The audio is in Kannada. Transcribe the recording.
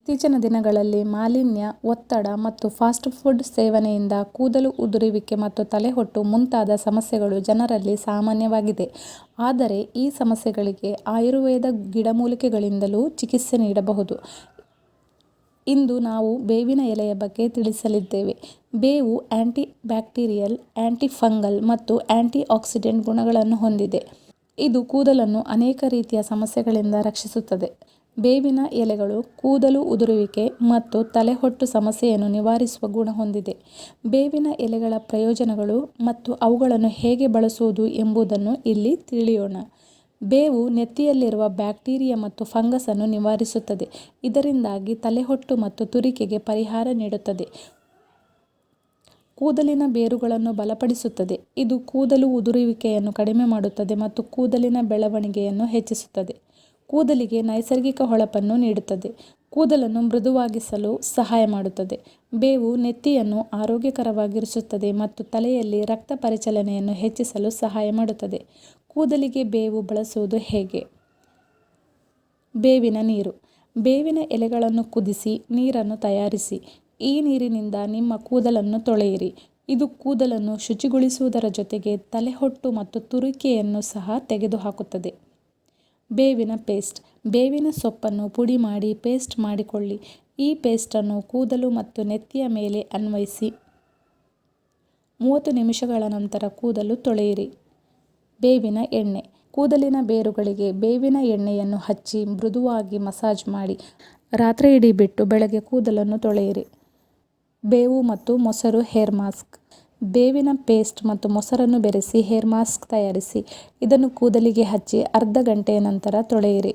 ಇತ್ತೀಚಿನ ದಿನಗಳಲ್ಲಿ ಮಾಲಿನ್ಯ, ಒತ್ತಡ ಮತ್ತು ಫಾಸ್ಟ್ ಫುಡ್ ಸೇವನೆಯಿಂದ ಕೂದಲು ಉದುರುವಿಕೆ ಮತ್ತು ತಲೆಹೊಟ್ಟು ಮುಂತಾದ ಸಮಸ್ಯೆಗಳು ಜನರಲ್ಲಿ ಸಾಮಾನ್ಯವಾಗಿದೆ. ಆದರೆ ಈ ಸಮಸ್ಯೆಗಳಿಗೆ ಆಯುರ್ವೇದ ಗಿಡಮೂಲಿಕೆಗಳಿಂದಲೂ ಚಿಕಿತ್ಸೆ ನೀಡಬಹುದು. ಇಂದು ನಾವು ಬೇವಿನ ಎಲೆಯ ಬಗ್ಗೆ ತಿಳಿಸಲಿದ್ದೇವೆ. ಬೇವು ಆಂಟಿ ಬ್ಯಾಕ್ಟೀರಿಯಲ್, ಆಂಟಿ ಫಂಗಲ್ ಮತ್ತು ಆಂಟಿ ಆಕ್ಸಿಡೆಂಟ್ ಗುಣಗಳನ್ನು ಹೊಂದಿದೆ. ಇದು ಕೂದಲನ್ನು ಅನೇಕ ರೀತಿಯ ಸಮಸ್ಯೆಗಳಿಂದ ರಕ್ಷಿಸುತ್ತದೆ. ಬೇವಿನ ಎಲೆಗಳು ಕೂದಲು ಉದುರುವಿಕೆ ಮತ್ತು ತಲೆಹೊಟ್ಟು ಸಮಸ್ಯೆಯನ್ನು ನಿವಾರಿಸುವ ಗುಣ ಹೊಂದಿದೆ. ಬೇವಿನ ಎಲೆಗಳ ಪ್ರಯೋಜನಗಳು ಮತ್ತು ಅವುಗಳನ್ನು ಹೇಗೆ ಬಳಸುವುದು ಎಂಬುದನ್ನು ಇಲ್ಲಿ ತಿಳಿಯೋಣ. ಬೇವು ನೆತ್ತಿಯಲ್ಲಿರುವ ಬ್ಯಾಕ್ಟೀರಿಯಾ ಮತ್ತು ಫಂಗಸ್ ಅನ್ನು ನಿವಾರಿಸುತ್ತದೆ. ಇದರಿಂದಾಗಿ ತಲೆಹೊಟ್ಟು ಮತ್ತು ತುರಿಕೆಗೆ ಪರಿಹಾರ ನೀಡುತ್ತದೆ. ಕೂದಲಿನ ಬೇರುಗಳನ್ನು ಬಲಪಡಿಸುತ್ತದೆ. ಇದು ಕೂದಲು ಉದುರುವಿಕೆಯನ್ನು ಕಡಿಮೆ ಮಾಡುತ್ತದೆ ಮತ್ತು ಕೂದಲಿನ ಬೆಳವಣಿಗೆಯನ್ನು ಹೆಚ್ಚಿಸುತ್ತದೆ. ಕೂದಲಿಗೆ ನೈಸರ್ಗಿಕ ಹೊಳಪನ್ನು ನೀಡುತ್ತದೆ. ಕೂದಲನ್ನು ಮೃದುವಾಗಿಸಲು ಸಹಾಯ ಮಾಡುತ್ತದೆ. ಬೇವು ನೆತ್ತಿಯನ್ನು ಆರೋಗ್ಯಕರವಾಗಿರಿಸುತ್ತದೆ ಮತ್ತು ತಲೆಯಲ್ಲಿ ರಕ್ತ ಪರಿಚಲನೆಯನ್ನು ಹೆಚ್ಚಿಸಲು ಸಹಾಯ ಮಾಡುತ್ತದೆ. ಕೂದಲಿಗೆ ಬೇವು ಬಳಸುವುದು ಹೇಗೆ? ಬೇವಿನ ನೀರು. ಬೇವಿನ ಎಲೆಗಳನ್ನು ಕುದಿಸಿ ನೀರನ್ನು ತಯಾರಿಸಿ. ಈ ನೀರಿನಿಂದ ನಿಮ್ಮ ಕೂದಲನ್ನು ತೊಳೆಯಿರಿ. ಇದು ಕೂದಲನ್ನು ಶುಚಿಗೊಳಿಸುವುದರ ಜೊತೆಗೆ ತಲೆಹೊಟ್ಟು ಮತ್ತು ತುರಿಕೆಯನ್ನು ಸಹ ತೆಗೆದುಹಾಕುತ್ತದೆ. ಬೇವಿನ ಪೇಸ್ಟ್. ಬೇವಿನ ಸೊಪ್ಪನ್ನು ಪುಡಿ ಮಾಡಿ ಪೇಸ್ಟ್ ಮಾಡಿಕೊಳ್ಳಿ. ಈ ಪೇಸ್ಟನ್ನು ಕೂದಲು ಮತ್ತು ನೆತ್ತಿಯ ಮೇಲೆ ಅನ್ವಯಿಸಿ 30 ನಿಮಿಷಗಳ ನಂತರ ಕೂದಲು ತೊಳೆಯಿರಿ. ಬೇವಿನ ಎಣ್ಣೆ. ಕೂದಲಿನ ಬೇರುಗಳಿಗೆ ಬೇವಿನ ಎಣ್ಣೆಯನ್ನು ಹಚ್ಚಿ ಮೃದುವಾಗಿ ಮಸಾಜ್ ಮಾಡಿ. ರಾತ್ರಿಯಿಡೀ ಬಿಟ್ಟು ಬೆಳಗ್ಗೆ ಕೂದಲನ್ನು ತೊಳೆಯಿರಿ. ಬೇವು ಮತ್ತು ಮೊಸರು ಹೇರ್ ಮಾಸ್ಕ್. ಬೇವಿನ ಪೇಸ್ಟ್ ಮತ್ತು ಮೊಸರನ್ನು ಬೆರೆಸಿ ಹೇರ್ ಮಾಸ್ಕ್ ತಯಾರಿಸಿ. ಇದನ್ನು ಕೂದಲಿಗೆ ಹಚ್ಚಿ ಅರ್ಧ ಗಂಟೆಯ ನಂತರ ತೊಳೆಯಿರಿ.